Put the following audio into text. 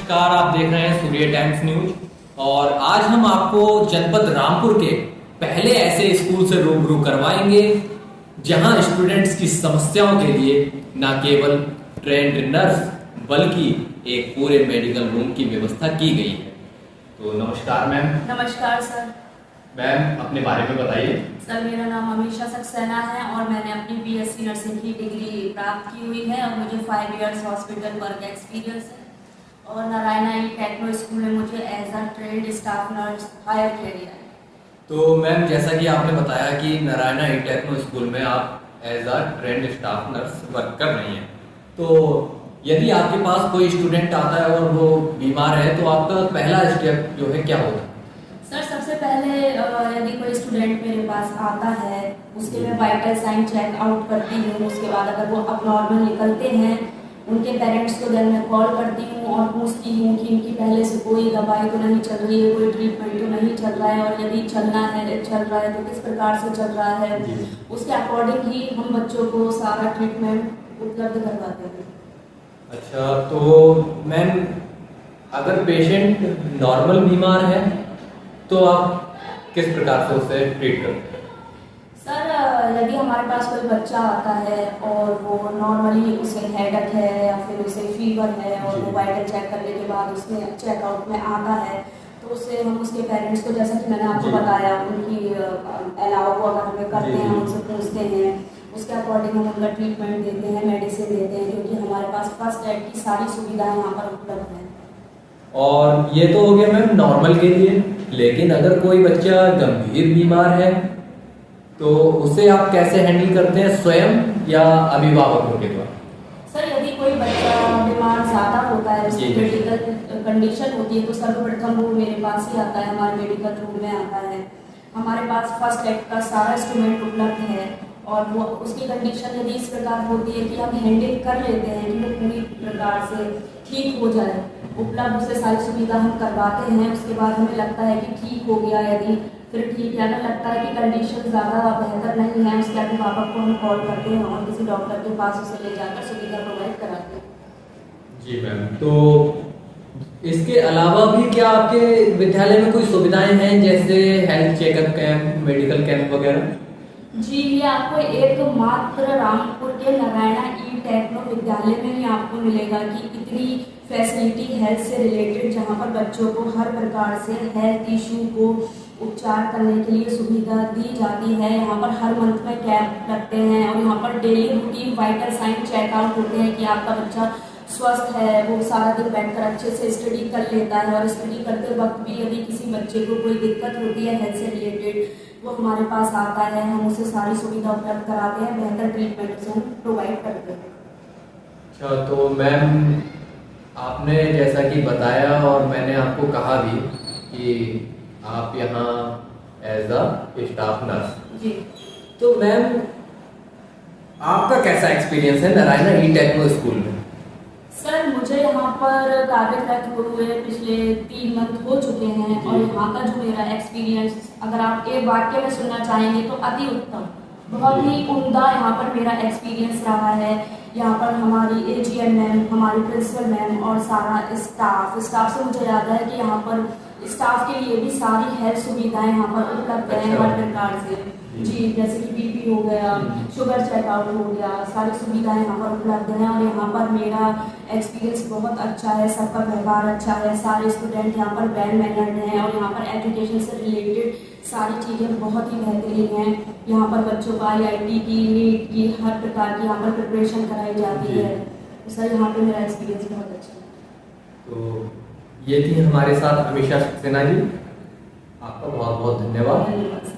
नमस्कार, आप देख रहे हैं सूर्य टाइम्स न्यूज। और आज हम आपको जनपद रामपुर के पहले ऐसे स्कूल से रूबरू करवाएंगे जहां स्टूडेंट्स की समस्याओं के लिए न केवल ट्रेंड नर्स बल्कि एक पूरे मेडिकल रूम की व्यवस्था की गई है। तो नमस्कार मैम। नमस्कार सर। मैम अपने बारे में बताइए। सर मेरा नाम अमीशा सक्सेना है और मैंने अपनी बीएससी नर्सिंग की डिग्री प्राप्त की हुई है और मुझे 5 इयर्स हॉस्पिटल वर्क एक्सपीरियंस है। और नारायणा ई टेक्नो स्कूल में मुझे as a trained staff nurse hire किया गया है। तो मैम जैसा कि आपने बताया कि नारायणा ई टेक्नो स्कूल में आप as a trained staff nurse work कर रही हैं, तो यदि आपके पास कोई स्टूडेंट आता है और वो बीमार है तो आपका पहला स्टेप जो है क्या होता है? सर सबसे पहले यदि कोई स्टूडेंट मेरे पास आता है उसके मैं वाइटल साइन चेक आउट करती हूँ। उसके बाद अगर वो अबनॉर्मल निकलते हैं उनके पेरेंट्स को देन मैं कॉल करती हूँ और पूछती हूँ कि इनकी पहले से कोई दवाई तो नहीं चल रही है, कोई ट्रीटमेंट तो नहीं चल रहा है, और यदि चल रहा है तो किस प्रकार से चल रहा है। उसके अकॉर्डिंग ही हम बच्चों को सारा ट्रीटमेंट उपलब्ध करवाते हैं। अच्छा, तो मैम अगर पेशेंट नॉर्मल बीमार है तो आप किस प्रकार से उसे ट्रीट करते हैं? सर यदि हमारे पास कोई बच्चा आता है और वो नॉर्मली उसे हेडेक है या फिर उसे फीवर है और वो वाइटल चेक करने के बाद उसमें चेकआउट में आता है तो उससे हम उसके पेरेंट्स को, जैसा कि मैंने आपको बताया, उनकी अलावा को अगर हमें करते हैं, उनसे पूछते हैं, उसके अकॉर्डिंग हम उनका ट्रीटमेंट देते हैं, मेडिसिन देते हैं, क्योंकि हमारे पास फर्स्ट एड की सारी सुविधाएं यहाँ पर उपलब्ध हैं। और ये तो हो गया मैम नॉर्मल के लिए, लेकिन अगर कोई बच्चा गंभीर बीमार है तो उसे आप कैसे हैंडल करते हैं, स्वयं या अभिभावकों के द्वारा? सर यदि कोई बच्चा बीमार ज़्यादा होता है, उसकी क्रिटिकल कंडीशन होती है, तो सर्वप्रथम वो मेरे पास ही आता है, हमारे मेडिकल रूम में आता है। हमारे पास फर्स्ट एड का सारा इंस्ट्रूमेंट उपलब्ध है और वो उसकी कंडीशन यदि इस प्रकार होती है कि हम हैंडल कर लेते हैं कि वो पूरी प्रकार से ठीक हो जाए, उपलब्ध उसे सारी सुविधा हम करवाते हैं। उसके बाद हमें लगता है कि ठीक हो गया, यदि फिर ठीक है, अगर लगता है कि कंडीशन ज़्यादा बेहतर नहीं है, उसके अभिभावक को हम कॉल करते हैं और किसी डॉक्टर के पास उसे ले जाकर सुविधा प्रोवाइड कराते हैं। जी मैम, तो इसके अलावा भी क्या आपके विद्यालय में कोई सुविधाएं हैं, जैसे health checkup camp, medical camp वगैरह? जी, ये आपको एकमात्र रामपुर के नारायणा ई टेक्नो विद्यालय में ही आपको मिलेगा कि इतनी फैसिलिटी हेल्थ से रिलेटेड, जहाँ पर बच्चों को हर प्रकार से हेल्थ इशू को उपचार करने के लिए सुविधा दी जाती है। यहाँ पर हर मंथ में कैंप लगते हैं और यहाँ पर daily routine vital sign checkout होते हैं कि आपका बच्चा स्वस्थ है, वो सारा दिन बैठकर अच्छे से स्टडी कर लेता है, और स्टडी करते वक्त भी यदि किसी बच्चे को कोई दिक्कत होती है हेल्थ से रिलेटेड, वो हमारे पास आता है, हम उसे सारी सुविधा उपलब्ध कराते हैं, बेहतर ट्रीटमेंट उसे हम प्रोवाइड करते हैं। अच्छा, तो मैम आपने जैसा कि बताया और मैंने आपको कहा भी कि आप यहाँ एज अ स्टाफ नर्स। जी, तो मैम आपका कैसा एक्सपीरियंस है नारायणा ई टेक्नो स्कूल में? सर मुझे यहाँ पर कार्यरत हुए पिछले 3 मंथ हो चुके हैं और यहाँ का जो मेरा एक्सपीरियंस, अगर आप एक वाक्य में सुनना चाहेंगे तो अति उत्तम, बहुत ही उम्दा यहाँ पर मेरा एक्सपीरियंस रहा है। यहाँ पर हमारी एजीएम मैम, हमारी प्रिंसिपल मैम और सारा स्टाफ से मुझे याद है कि यहाँ पर स्टाफ के लिए भी सारी हेल्थ सुविधाएं यहाँ पर उपलब्ध हैं हर प्रकार से। जी, जैसे कि बीपी हो गया, शुगर चेकआउट हो गया, सारी सुविधाएं यहाँ पर उपलब्ध हैं और यहाँ पर मेरा एक्सपीरियंस बहुत अच्छा है, सबका व्यवहार अच्छा है, सारे स्टूडेंट यहाँ पर वेल मैनर्ड हैं और यहाँ पर एजुकेशन से रिलेटेड सारी चीज़ें बहुत ही बेहतरीन हैं। यहाँ पर बच्चों को IIT की, नीट की, हर प्रकार की यहाँ पर प्रिपरेशन कराई जाती है। तो सर यहाँ पर मेरा एक्सपीरियंस बहुत अच्छा है। तो ये थी हमारे साथ अमीशा सक्सेना जी, आपका बहुत बहुत धन्यवाद।